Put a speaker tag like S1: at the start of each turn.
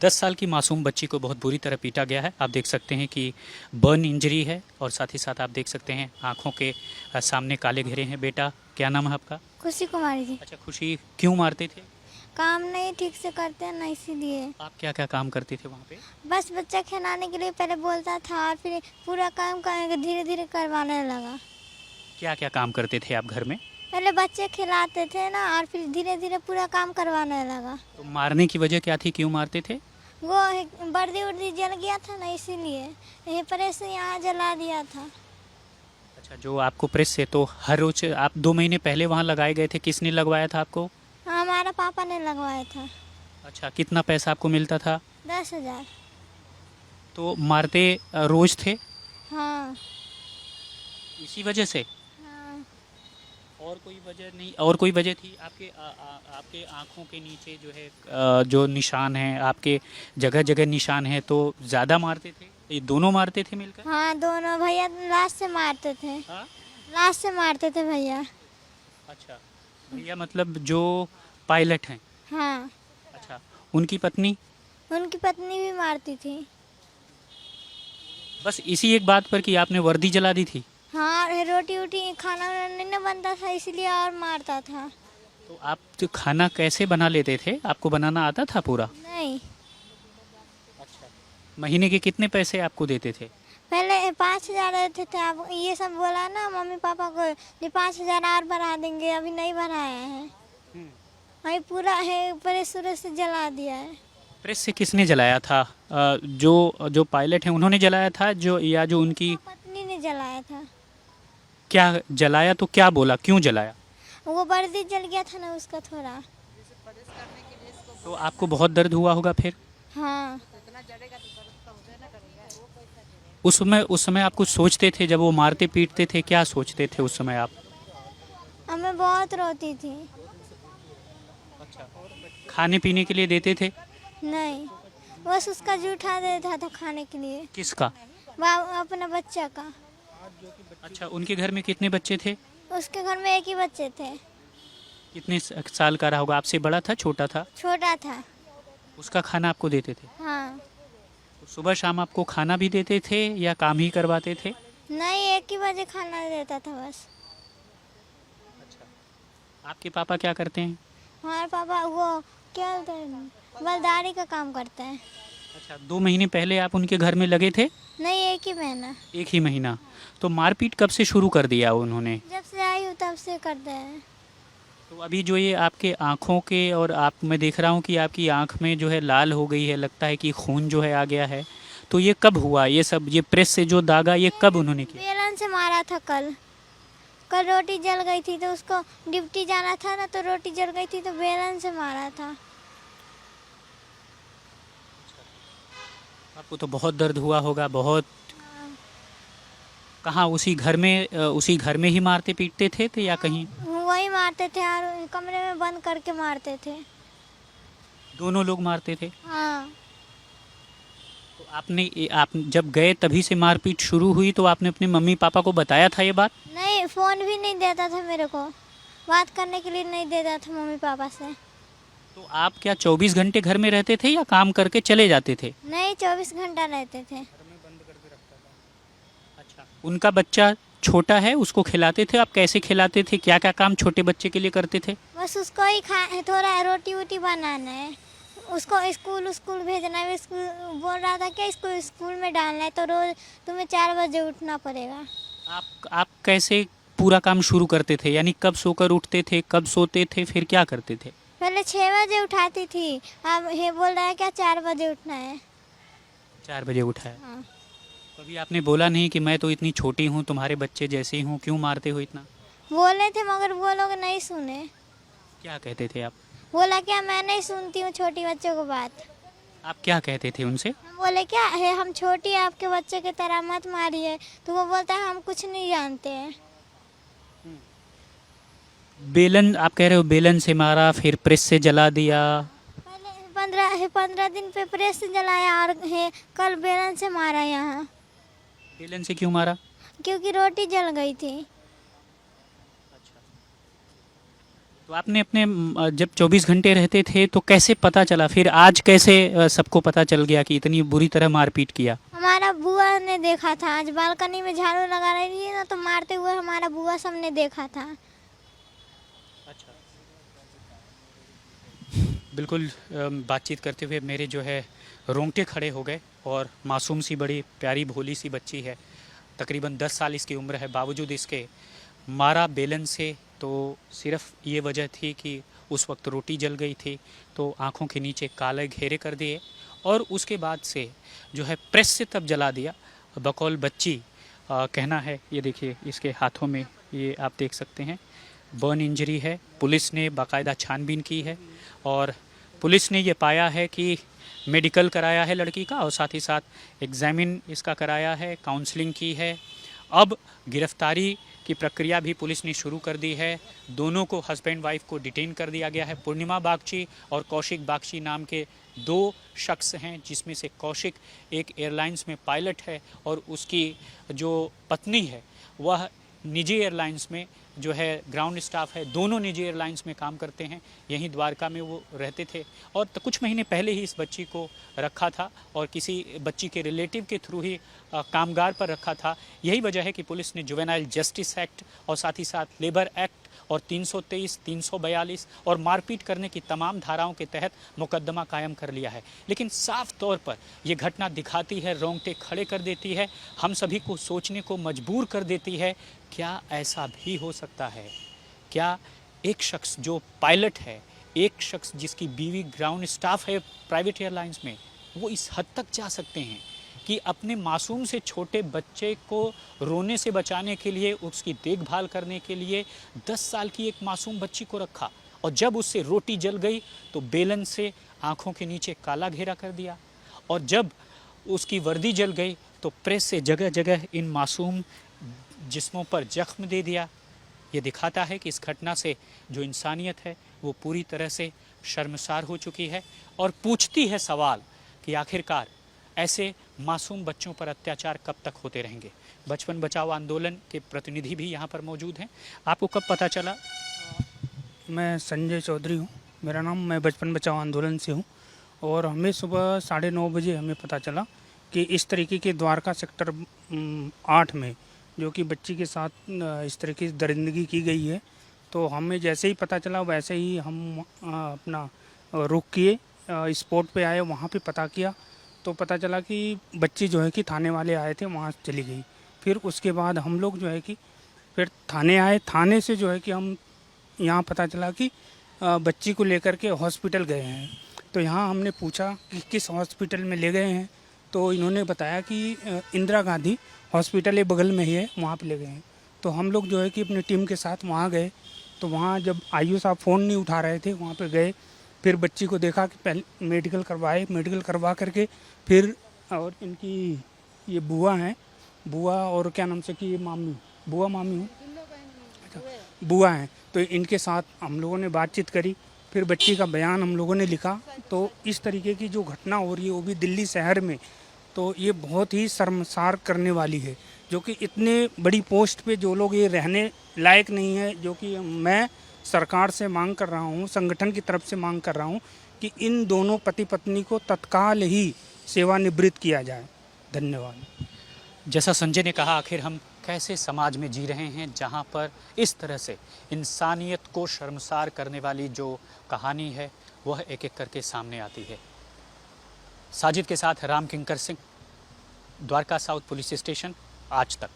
S1: 10 साल की मासूम बच्ची को बहुत बुरी तरह पीटा गया है। आप देख सकते हैं कि बर्न इंजरी है और साथ ही साथ आप देख सकते हैं आँखों के सामने काले घेरे हैं। बेटा, क्या नाम है आपका?
S2: खुशी कुमारी जी।
S1: अच्छा खुशी, क्यों मारते थे?
S2: काम नहीं ठीक से करते हैं ना, इसीलिए।
S1: आप क्या-क्या काम करते थे वहाँ पे?
S2: बस बच्चा खिलाने के लिए पहले बोलता था, और फिर पूरा काम करेंगे धीरे धीरे करवाने लगा।
S1: क्या-क्या काम करते थे आप घर में?
S2: पहले बच्चे खिलाते थे ना, और फिर धीरे धीरे पूरा काम करवाने लगा।
S1: तो मारने की वजह क्या थी, क्यों मारते थे?
S2: वो वर्दी उर्दी जल गया था ना, इसीलिए यहीं पर से यहाँ जला दिया था।
S1: अच्छा, जो आपको प्रेस से तो हर रोज़ आप 2 महीने पहले वहाँ लगाए गए थे, किसने लगवाया था आपको?
S2: हमारा पापा ने लगवाया था।
S1: अच्छा, कितना पैसा आपको मिलता था?
S2: 10,000।
S1: तो मारते रोज़ थे
S2: हाँ।
S1: इसी वजह से?
S2: हाँ।
S1: और कोई वजह नहीं, और कोई वजह थी? आपके आँखों के नीचे जो है जो निशान हैं, आपके जगह-जगह निशान हैं, तो ज़्यादा मारते थे? ये दोनों मारते थे मिलकर?
S2: हाँ, दोनों भैया लास्ट से मारते थे।
S1: हाँ?
S2: लास्ट से मारते थे भैया।
S1: अच्छा, भैया मतलब जो पायलट हैं?
S2: हाँ।
S1: अच्छा, उनकी पत्नी?
S2: उनकी पत्नी भी मारती थी।
S1: बस इसी एक बात पर कि आपने वर्दी जला दी थी?
S2: हाँ, रोटी वोटी खाना वाना नहीं ना बनता था, इसलिए और मारता था।
S1: तो आप जो खाना कैसे बना लेते थे? आपको बनाना आता था पूरा?
S2: नहीं।
S1: अच्छा, महीने के कितने पैसे आपको देते थे?
S2: पहले 5,000 देते थे। अब ये सब बोला ना मम्मी पापा को, ये 5,000 और बढ़ा देंगे, अभी नहीं बढ़ाया है। अभी पूरा है ऊपर सूरज से जला दिया है।
S1: प्रेस से किसने जलाया था? जो जो पायलट हैं उन्होंने जलाया था, जो या जो उनकी
S2: पत्नी ने जलाया था।
S1: क्या जलाया, तो क्या बोला, क्यों जलाया?
S2: वो वर्दी जल गया था ना, उसका थोड़ा।
S1: तो आपको बहुत दर्द हुआ होगा फिर?
S2: हाँ।
S1: उस समय आप कुछ सोचते थे जब वो मारते पीटते थे, क्या सोचते थे उस समय आप?
S2: अब मैं बहुत रोती थी।
S1: खाने पीने के लिए देते थे?
S2: नहीं, बस उसका जूठा देता था खाने के लिए।
S1: किसका?
S2: अपना बच्चा का।
S1: अच्छा, उनके घर में कितने बच्चे थे?
S2: उसके घर में एक ही बच्चे थे।
S1: कितने साल का रहा होगा? आपसे बड़ा था, छोटा था?
S2: छोटा था।
S1: उसका खाना आपको देते थे?
S2: हाँ।
S1: तो सुबह शाम आपको खाना भी देते थे या काम ही करवाते थे?
S2: नहीं, एक ही बजे खाना देता था बस।
S1: आपके पापा क्या करते हैं?
S2: हमारे पापा वो क्या बोलते हैं, बलदारी का काम करते हैं।
S1: अच्छा, 2 महीने पहले आप उनके घर में लगे थे?
S2: नहीं, एक ही महीना।
S1: एक ही महीना। तो मारपीट कब से शुरू कर दिया उन्होंने?
S2: जब से आई हूँ तब से करते हैं।
S1: तो अभी जो ये आपके आँखों के और आप, मैं देख रहा हूँ कि आपकी आँख में जो है लाल हो गई है, लगता है कि खून जो है आ गया है। तो ये कब हुआ ये सब, ये प्रेस से जो दागा, ये कब उन्होंने किया?
S2: बेलन से मारा था कल। कल रोटी जल गई थी तो उसको ड्यूटी जाना था ना, तो रोटी जल गई थी तो बेलन से मारा था।
S1: आपको तो बहुत दर्द हुआ होगा, बहुत। कहाँ, उसी घर में ही मारते पीटते थे या कहीं?
S2: वही मारते थे, और कमरे में बंद करके मारते थे।
S1: दोनों लोग मारते थे?
S2: हाँ।
S1: तो आप जब गए तभी से मारपीट शुरू हुई, तो आपने अपने मम्मी पापा को बताया था ये बात?
S2: नहीं, फोन भी नहीं देता था मेरे को, बात करने के लिए नहीं देता था मम्मी पापा से।
S1: तो आप क्या 24 घंटे घर में रहते थे या काम करके चले जाते थे?
S2: नहीं, 24 घंटा रहते थे।
S1: अच्छा, उनका बच्चा छोटा है, उसको खिलाते थे आप? कैसे खिलाते थे, क्या क्या काम छोटे बच्चे के लिए करते थे?
S2: बस उसको ही थोड़ा रोटी वोटी बनाना है, उसको स्कूल भेजना है। स्कूल बोल रहा था कि स्कूल में डालना है, तो रोज तुम्हें 4 बजे उठना पड़ेगा।
S1: आप कैसे पूरा काम शुरू करते थे, यानी कब सोकर उठते थे, कब सोते थे, फिर क्या करते थे?
S2: पहले 6 बजे उठाती थी, अब ये बोल रहा है क्या 4 बजे उठना है।
S1: 4 बजे उठा है?
S2: हाँ।
S1: कभी आपने बोला नहीं कि मैं तो इतनी छोटी हूँ, तुम्हारे बच्चे जैसे ही हूँ, क्यों मारते हो इतना?
S2: बोले थे मगर वो लोग नहीं सुने।
S1: क्या कहते थे आप?
S2: बोला क्या मैं नहीं सुनती हूँ छोटी बच्चों को बात।
S1: आप क्या कहते थे उनसे?
S2: हम बोले क्या है, हम छोटी है, आपके बच्चे की तरह मत मारिए। तो वो बोलता है हम कुछ नहीं जानते हैं।
S1: बेलन, आप कह रहे हो बेलन से मारा, फिर प्रेस से जला दिया?
S2: पहले 15 दिन पे प्रेस से जलाया, और है कल बेलन से मारा यहाँ।
S1: बेलन से क्यों मारा?
S2: क्योंकि रोटी जल गई थी।
S1: तो आपने अपने जब 24 घंटे रहते थे तो कैसे पता चला, फिर आज कैसे सबको पता चल गया कि इतनी बुरी तरह मारपीट किया?
S2: हमारा बुआ ने देखा था, आज बालकनी में झाड़ू लगा रही थी ना, तो मारते हुए हमारा बुआ सबने देखा था।
S1: अच्छा, बिल्कुल बातचीत करते हुए मेरे जो है रोंगटे खड़े हो गए। और मासूम सी बड़ी प्यारी भोली सी बच्ची है, तकरीबन 10 साल इसकी उम्र है, बावजूद इसके मारा बेलन से। तो सिर्फ ये वजह थी कि उस वक्त रोटी जल गई थी, तो आँखों के नीचे काले घेरे कर दिए और उसके बाद से जो है प्रेस से तब जला दिया। बकौल बच्ची कहना है, ये देखिए इसके हाथों में ये आप देख सकते हैं बर्न इंजरी है। पुलिस ने बाकायदा छानबीन की है और पुलिस ने ये पाया है कि मेडिकल कराया है लड़की का और साथ ही साथ एग्जामिन इसका कराया है, काउंसलिंग की है। अब गिरफ्तारी की प्रक्रिया भी पुलिस ने शुरू कर दी है। दोनों को, हस्बैंड वाइफ को डिटेन कर दिया गया है। पूर्णिमा बागची और कौशिक बागची नाम के 2 शख्स हैं, जिसमें से कौशिक एक एयरलाइंस में पायलट है और उसकी जो पत्नी है वह निजी एयरलाइंस में जो है ग्राउंड स्टाफ है। दोनों निजी एयरलाइंस में काम करते हैं, यहीं द्वारका में वो रहते थे और कुछ महीने पहले ही इस बच्ची को रखा था और किसी बच्ची के रिलेटिव के थ्रू ही कामगार पर रखा था। यही वजह है कि पुलिस ने जुवेनाइल जस्टिस एक्ट और साथ ही साथ लेबर एक्ट और 323, 342 और मारपीट करने की तमाम धाराओं के तहत मुकदमा कायम कर लिया है। लेकिन साफ तौर पर यह घटना दिखाती है, रोंगटे खड़े कर देती है, हम सभी को सोचने को मजबूर कर देती है। क्या ऐसा भी हो सकता है? क्या एक शख्स जो पायलट है, एक शख्स जिसकी बीवी ग्राउंड स्टाफ है प्राइवेट एयरलाइंस में, वो इस हद तक जा सकते हैं कि अपने मासूम से छोटे बच्चे को रोने से बचाने के लिए, उसकी देखभाल करने के लिए 10 साल की एक मासूम बच्ची को रखा और जब उससे रोटी जल गई तो बेलन से आँखों के नीचे काला घेरा कर दिया और जब उसकी वर्दी जल गई तो प्रेस से जगह जगह इन मासूम जिस्मों पर जख्म दे दिया। ये दिखाता है कि इस घटना से जो इंसानियत है वो पूरी तरह से शर्मसार हो चुकी है और पूछती है सवाल कि आखिरकार ऐसे मासूम बच्चों पर अत्याचार कब तक होते रहेंगे। बचपन बचाओ आंदोलन के प्रतिनिधि भी यहाँ पर मौजूद हैं। आपको कब पता चला?
S3: मैं संजय चौधरी हूँ, मेरा नाम। मैं बचपन बचाओ आंदोलन से हूँ और हमें सुबह 9:30 बजे हमें पता चला कि इस तरीके के द्वारका सेक्टर 8 में जो कि बच्ची के साथ इस तरीके की दरिंदगी की गई है। तो हमें जैसे ही पता चला वैसे ही हम अपना रुख किए, स्पॉट पे आए, वहाँ पे पता किया तो पता चला कि बच्ची जो है कि थाने वाले आए थे, वहाँ चली गई। फिर उसके बाद हम लोग जो है कि फिर थाने आए। थाने से जो है कि हम यहाँ पता चला कि बच्ची को लेकर के हॉस्पिटल गए हैं। तो यहाँ हमने पूछा कि किस हॉस्पिटल में ले गए हैं, तो इन्होंने बताया कि इंदिरा गांधी हॉस्पिटल बगल में ही है, वहाँ पे ले गए हैं। तो हम लोग जो है कि अपनी टीम के साथ वहाँ गए। तो वहाँ जब आईओ साहब फ़ोन नहीं उठा रहे थे, वहाँ पे गए, फिर बच्ची को देखा कि पहले मेडिकल करवाए, मेडिकल करवा करके फिर और इनकी ये बुआ हैं, बुआ और क्या नाम से कि ये मामी, बुआ मामी हूँ, अच्छा बुआ हैं। तो इनके साथ हम लोगों ने बातचीत करी, फिर बच्ची का बयान हम लोगों ने लिखा। तो इस तरीके की जो घटना हो रही है वो भी दिल्ली शहर में, तो ये बहुत ही शर्मसार करने वाली है। जो कि इतने बड़ी पोस्ट पे जो लोग ये रहने लायक नहीं है, जो कि मैं सरकार से मांग कर रहा हूँ, संगठन की तरफ से मांग कर रहा हूँ कि इन दोनों पति पत्नी को तत्काल ही सेवानिवृत्त किया जाए। धन्यवाद।
S1: जैसा संजय ने कहा, आखिर हम कैसे समाज में जी रहे हैं जहां पर इस तरह से इंसानियत को शर्मसार करने वाली जो कहानी है वह एक एक करके सामने आती है। साजिद के साथ Ram Kinkar Singh, Dwarka south police station, Aaj तक।